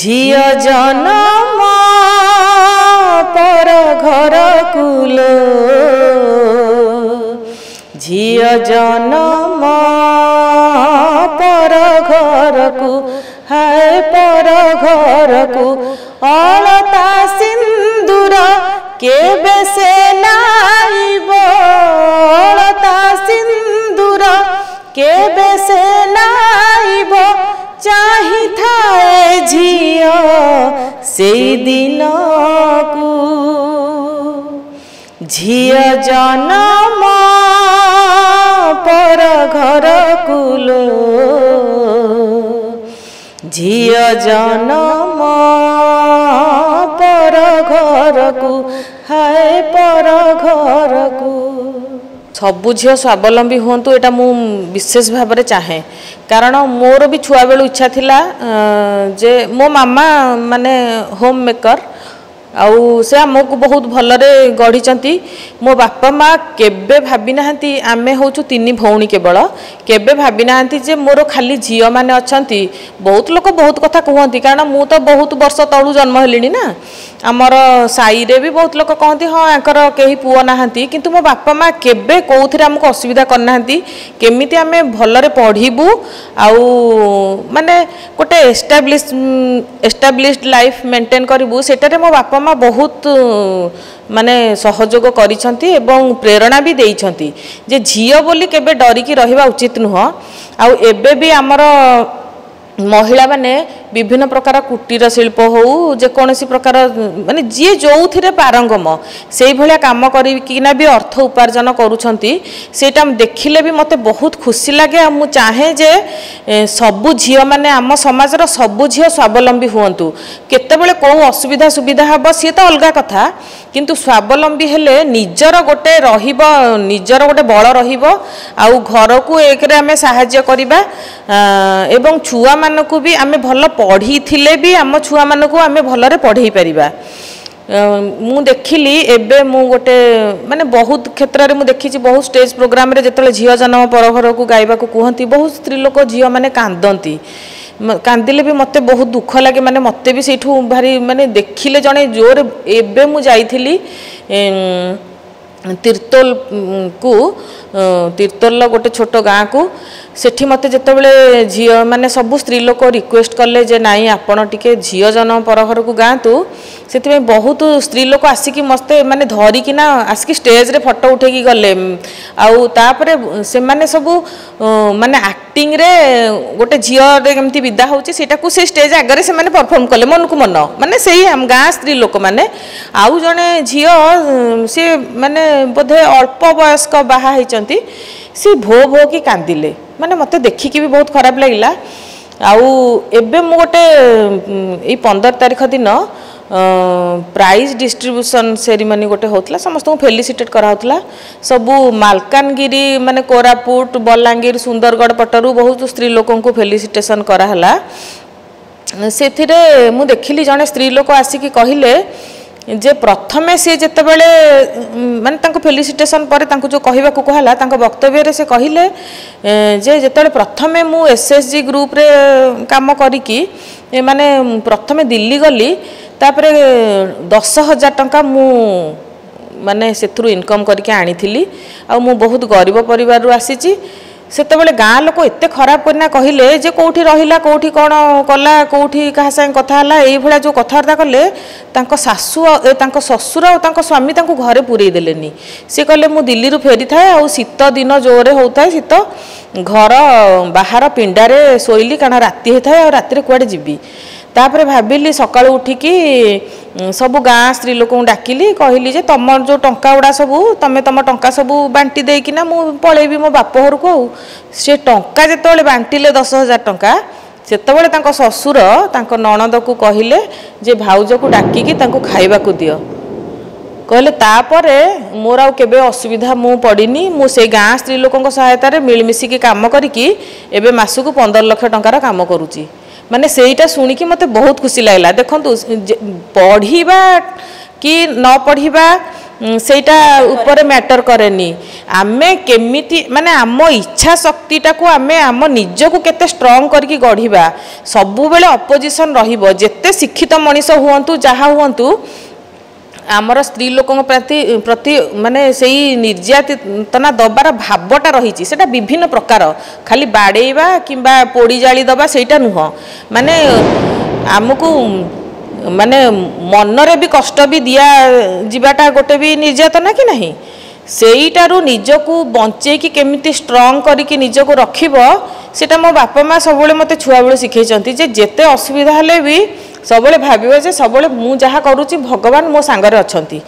झिया जनम पर घर कुलो झिया जनम पर घर को है पर घर को अलता सिंदूर केबे से नाइब अलता सिंदूर केबे से नाइब चाही थाए झिया से दिन को झिया जनम पर घर कुलो झिया जनम पर घर को है पर घर को सबु झील स्वावलम्बी हूँ यहाँ मु विशेष भाव में चाहे कारण मोर भी छुआ बेलू इच्छा थिला जे मो मामा माने होम मेकर आउ से आमको बहुत भलरे गढ़ी मो बापा माँ केबे भाभी नाहंती आमे होचु तीन भौणी केवल केबे भाभी नाहंती जे मोर खाली झील माने अछंती बहुत लोग बहुत कथा कहती कारण मु तो बहुत वर्ष तलू जन्म हेलिनी ना आमर साई रे भी बहुत लोग कहती हाँ आंकर कहीं पुओ नाहंती किंतु मो बापा माँ केबे कौथिरे आमको असुविधा करना केमिति आमे भलरे पढ़िबू आउ माने गोटे एस्टाब्लिश्ड लाइफ मेंटेन करिबू सेटारे मो बापा माँ बहुत माने सहयोग करिसंती एवं प्रेरणा भी देइसंती जे झियो बोली केबे डरिकी रहिबा उचित नुह आउ एबे भी आमर महिला माने विभिन्न प्रकार कुटीर शिल्प हो जेकोसी प्रकार माने जी जो थे पारंगम से भाया कम करना भी अर्थ उपार्जन करुँच सेटा देखिले भी मते बहुत खुशी लगे मु चाहे जे सबु झील माने आम समाजर सबु झील स्वावलम्बी हुंतु केतेबेले कौ असुविधा सुविधा हम सी तो अलग कथा किंतु स्वावलम्बी हेले निजर गोटे रहिबो निजर गोटे बल रहिबो आउ घर को एक आमे सहाय्य करिबा एवं छुआ मानकु भी आमे भल पढ़ी थिले भी आम छुआ मानकु आमे भलरे पढ़ेई परिबा मु देखिली एबे मु गोटे माने बहुत क्षेत्र रे मु देखिछि बहुत स्टेज प्रोग्राम रे जेतले झियो जन्म पर घर को गाइबा को कहंती बहुत स्त्री लोक झियो माने कांदंती कांदिले भी मते बहुत दुख लगे माने मते भी सेठू भारी माने देखिले जने जोर एबे मु जाइथिली तीर्तोल को तीर्तोल गोटे छोट गाँ को सेठी मते जेतेबेले झियो माने सबु स्त्री लोक रिक्वेस्ट कले जे नाई आपण टिके झियो जन्म पर घर को गाँतु से बहुत स्त्री लोक आसिकी मस्ते माने धरिकिना आसिकी स्टेज रे फोटो उठेकी गले आउ तापरे से माने सबु माने एक्टिंग रे गोटे झियो रे केमती विदा होची सेटा को से स्टेज आगे से माने परफॉर्म कले मन को मन माने सेही हम गाँ स्त्री लोक माने आउ जने झियो से माने बोधे अल्प वयस्क बाहा होइचंती सी भो भो की कांदिले माने मते देखिकी भी बहुत खराब लगिला आउ एबे मु गोटे 15 तारिख दिन प्राइज डिस्ट्रीब्यूशन सेरिमनी गोटे होतला समस्त को फेलिसिटेट करा होतला सबु मालकानगिरी माने कोरापुट बलांगीर सुंदरगढ़ पटरू बहुत स्त्री लोकों को फेलिसिटेशन करा हला सेथिरे मु देखिली जने स्त्री लोक आसिकी कहिले जे प्रथमे से जेतेबेले माने तांको फेलिसिटेशन पर तांको जो कहबा को कहला तांको वक्तव्य रे से कहिले जे जेतेबेले प्रथमे मु एसएसजी ग्रुप रे काम करिकी माने प्रथमे दिल्ली गली तापरे 10,000 टंका मु माने सेथुरु इनकम करके आनी थिली आ मु बहुत गरीब परिवार रु आसीची सेतेबेले गाँ लोक एते खराब करना कहिले जे कोठी रहिला कोठी कोन कला कोठी कहा संग कथा हला एई भला जो कथार्ता कले तांको सासु तांको ससुर और तांको स्वामी तांको घरे पुरई देलेनी से कहले मु दिल्ली रु फेरी थाए आ शीत दिन जोरे होताए शीत घर बाहर पिंडारे सोइली कारण राति हेथाए आ राति रे कुआडे जिबी तापरे भाबिली सकाळ उठिकी सब गाँ स्त्री लोक डाकिली कहली जे तुम जो टंका गुड़ा सब तमें तुम टंका सब बांटी देकिना मु पळेबी मो बाप घर को से टंका जेतेबेले बांटिले 10,000 टंका सेतेबेले तांको ससुर तांको नणद को कहिले जे भाउज को डाकिकी तांको खाइबा को दियो कहले तापरे मोर आउ केबे असुविधा मु पड़िनी मु से गाँ स्त्री लोकंक सहायता रे मिलमिशिकी काम करिकी एबे मासकु 15 लाख टंकार काम करूची माने सेटा सुनिकी मते बहुत खुशी लागला देखंतु पढ़िबा कि न पढ़िबा ସେଇଟା ଉପରେ ମ୍ୟାଟର କରେନି ଆମେ କେମିତି ମାନେ ଆମ ଇଚ୍ଛା ଶକ୍ତିଟା को ଆମେ ଆମ ନିଜକୁ କେତେ ଷ୍ଟ୍ରଙ୍ଗ କରିକି ଗଢ଼ିବା ସବୁବେଳେ ଅପୋଜିସନ୍ ରହିବ ଯେତେ ଶିକ୍ଷିତ ମଣିଷ ହୁଅନ୍ତୁ ଯାହା ହୁଅନ୍ତୁ आमर स्त्री लोकों प्रति माने सेई निर्यातना दबार भावटा रही सेटा विभिन्न प्रकार खाली बाड़ेवा किंबा पोड़ी जाली दबा सेटा नुह माने आमको माने मनरे भी कष्ट भी दिया जीवाटा गोटे भी निर्यातना कि नहीं सेईटारू निजको बंचे कि केमिति स्ट्रॉन्ग करिकि निजको रखिबो सेटा मो बापा माँ सबले मते छुआ बेले शिखैचंती जे जेते असुविधा हेले भी सबले भाबिबो जे सबले मु जहा करूची भगवान मो सांगरे अछंती।